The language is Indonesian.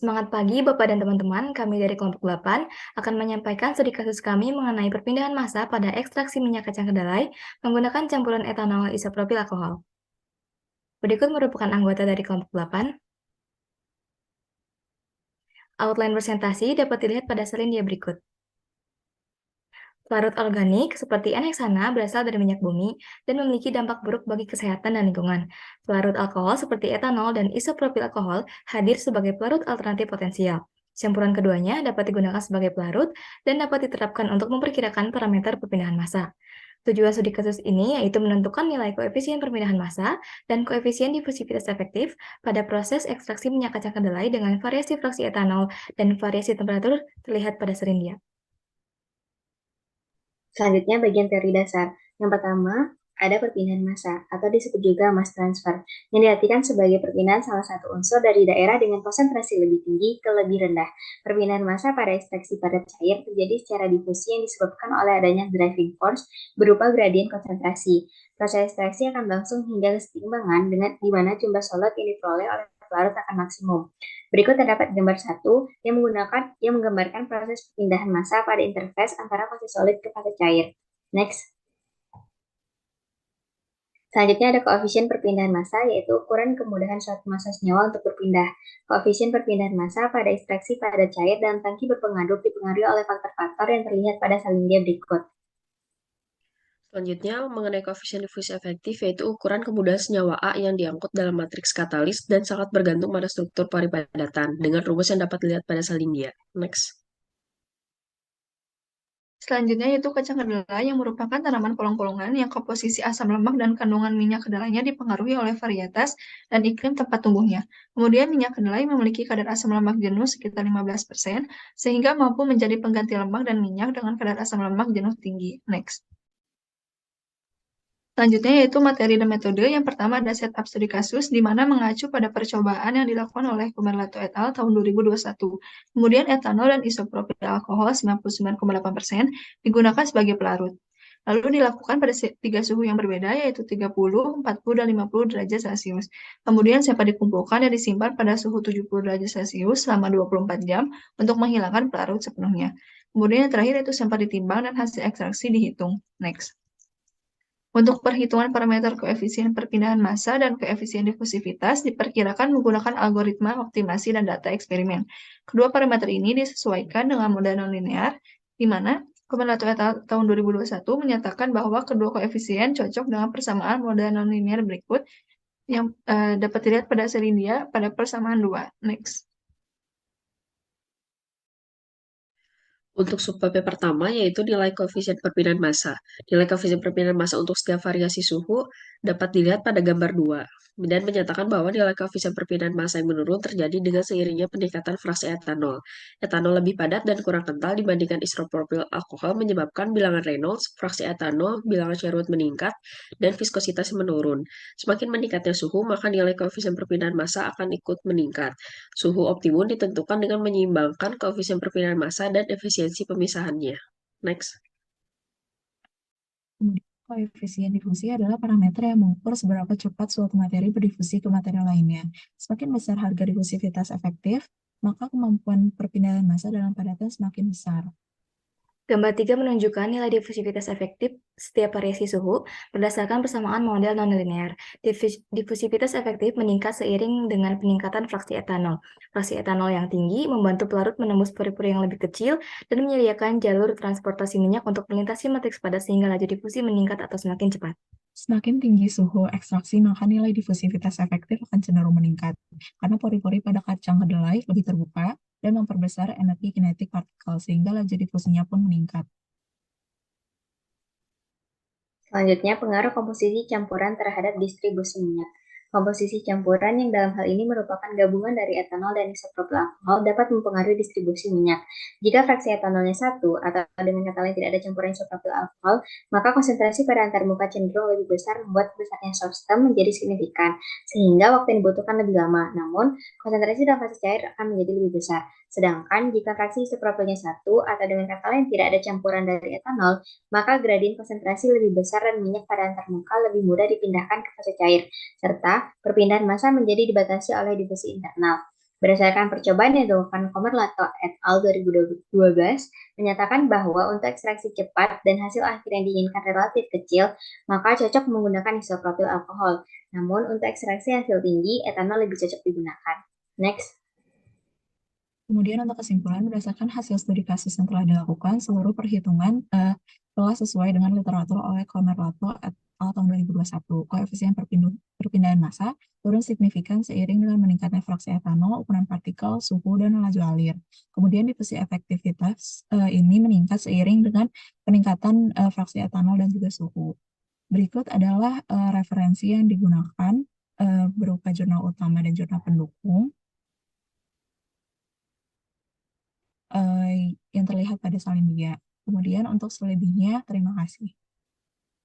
Semangat pagi Bapak dan teman-teman, kami dari kelompok 8 akan menyampaikan studi kasus kami mengenai perpindahan massa pada ekstraksi minyak kacang kedelai menggunakan campuran etanol isopropil alkohol. Berikut merupakan anggota dari kelompok 8. Outline presentasi dapat dilihat pada selindia berikut. Larut organik seperti NHexana berasal dari minyak bumi dan memiliki dampak buruk bagi kesehatan dan lingkungan. Pelarut alkohol seperti etanol dan isopropil alkohol hadir sebagai pelarut alternatif potensial. Campuran keduanya dapat digunakan sebagai pelarut dan dapat diterapkan untuk memperkirakan parameter perpindahan massa. Tujuan studi kasus ini yaitu menentukan nilai koefisien perpindahan massa dan koefisien difusivitas efektif pada proses ekstraksi minyak kacang kedelai dengan variasi fraksi etanol dan variasi temperatur terlihat pada selindia. Selanjutnya bagian teori dasar. Yang pertama, ada perpindahan massa atau disebut juga mass transfer yang diartikan sebagai perpindahan salah satu unsur dari daerah dengan konsentrasi lebih tinggi ke lebih rendah. Perpindahan massa pada ekstraksi padat cair terjadi secara difusi yang disebabkan oleh adanya driving force berupa gradien konsentrasi. Proses ekstraksi akan berlangsung hingga keseimbangan dengan di mana jumlah solid yang diperoleh oleh pelarut akan maksimum. Berikut terdapat gambar 1 yang menggambarkan proses perpindahan massa pada interface antara fase solid ke fase cair. Next. Selanjutnya ada koefisien perpindahan massa, yaitu ukuran kemudahan suatu massa senyawa untuk berpindah. Koefisien perpindahan massa pada ekstraksi pada cair dalam tangki berpengaruh dipengaruhi oleh faktor-faktor yang terlihat pada salindia berikut. Selanjutnya, mengenai koefisien difusi efektif, yaitu ukuran kemudahan senyawa A yang diangkut dalam matriks katalis dan sangat bergantung pada struktur paripadatan, dengan rumus yang dapat dilihat pada salindia. Next. Selanjutnya yaitu kacang kedelai yang merupakan tanaman polong-polongan yang komposisi asam lemak dan kandungan minyak kedelainya dipengaruhi oleh varietas dan iklim tempat tumbuhnya. Kemudian minyak kedelai memiliki kadar asam lemak jenuh sekitar 15%, sehingga mampu menjadi pengganti lemak dan minyak dengan kadar asam lemak jenuh tinggi. Next. Selanjutnya yaitu materi dan metode. Yang pertama ada setup studi kasus, di mana mengacu pada percobaan yang dilakukan oleh Kumerlato et al. Tahun 2021. Kemudian etanol dan isopropil alkohol 99,8% digunakan sebagai pelarut. Lalu dilakukan pada 3 suhu yang berbeda, yaitu 30, 40, dan 50 derajat Celcius. Kemudian sampel dikumpulkan dan disimpan pada suhu 70 derajat Celcius selama 24 jam untuk menghilangkan pelarut sepenuhnya. Kemudian yang terakhir yaitu sampel ditimbang dan hasil ekstraksi dihitung. Next. Untuk perhitungan parameter koefisien perpindahan massa dan koefisien difusivitas diperkirakan menggunakan algoritma optimasi dan data eksperimen. Kedua parameter ini disesuaikan dengan model nonlinear, di mana Kumerlato et al. Tahun 2021 menyatakan bahwa kedua koefisien cocok dengan persamaan model nonlinear berikut yang dapat dilihat pada selindia pada persamaan 2. Next. Untuk subbab pertama, yaitu nilai koefisien perpindahan massa. Nilai koefisien perpindahan massa untuk setiap variasi suhu dapat dilihat pada gambar 2, dan menyatakan bahwa nilai koefisien perpindahan massa yang menurun terjadi dengan seiringnya peningkatan fraksi etanol. Etanol lebih padat dan kurang kental dibandingkan isopropil alkohol menyebabkan bilangan Reynolds, fraksi etanol, bilangan Sherwood meningkat, dan viskositas menurun. Semakin meningkatnya suhu, maka nilai koefisien perpindahan massa akan ikut meningkat. Suhu optimum ditentukan dengan menyeimbangkan koefisien perpindahan massa dan efisiensi pemisahannya. Next. Kemudian koefisien difusi adalah parameter yang mengukur seberapa cepat suatu materi berdifusi ke materi lainnya. Semakin besar harga difusivitas efektif, maka kemampuan perpindahan massa dalam padatan semakin besar. Gambar 3 menunjukkan nilai difusivitas efektif setiap variasi suhu berdasarkan persamaan model nonlinear. Difusivitas efektif meningkat seiring dengan peningkatan fraksi etanol. Fraksi etanol yang tinggi membantu pelarut menembus pori-pori yang lebih kecil dan menyediakan jalur transportasi minyak untuk melintasi matriks padat sehingga laju difusi meningkat atau semakin cepat. Semakin tinggi suhu ekstraksi, maka nilai difusivitas efektif akan cenderung meningkat, karena pori-pori pada kacang kedelai lebih terbuka dan memperbesar energi kinetik partikel, sehingga laju difusinya pun meningkat. Selanjutnya, pengaruh komposisi campuran terhadap distribusi minyak. Komposisi campuran yang dalam hal ini merupakan gabungan dari etanol dan isopropil alkohol dapat mempengaruhi distribusi minyak. Jika fraksi etanolnya 1, atau dengan kata lain tidak ada campuran isopropil alkohol, maka konsentrasi pada antarmuka cenderung lebih besar membuat besarnya substem menjadi signifikan, sehingga waktu yang dibutuhkan lebih lama. Namun, konsentrasi dalam fase cair akan menjadi lebih besar. Sedangkan jika fraksi isopropilnya 1, atau dengan kata lain tidak ada campuran dari etanol, maka gradien konsentrasi lebih besar dan minyak pada antarmuka lebih mudah dipindahkan ke fase cair, serta perpindahan massa menjadi dibatasi oleh difusi internal. Berdasarkan percobaan yang dilakukan Komerlato et al. 2012, menyatakan bahwa untuk ekstraksi cepat dan hasil akhir yang diinginkan relatif kecil, maka cocok menggunakan isopropil alkohol. Namun, untuk ekstraksi hasil tinggi, etanol lebih cocok digunakan. Next. Kemudian untuk kesimpulan, berdasarkan hasil studi kasus yang telah dilakukan, seluruh perhitungan telah sesuai dengan literatur oleh Komerlato et al. Tahun 2021. Koefisien perpindahan massa turun signifikan seiring dengan meningkatnya fraksi etanol, ukuran partikel, suhu, dan laju alir. Kemudian difusi efektivitas ini meningkat seiring dengan peningkatan fraksi etanol dan juga suhu. Berikut adalah referensi yang digunakan berupa jurnal utama dan jurnal pendukung yang terlihat pada Salindia. Kemudian untuk selebihnya, terima kasih.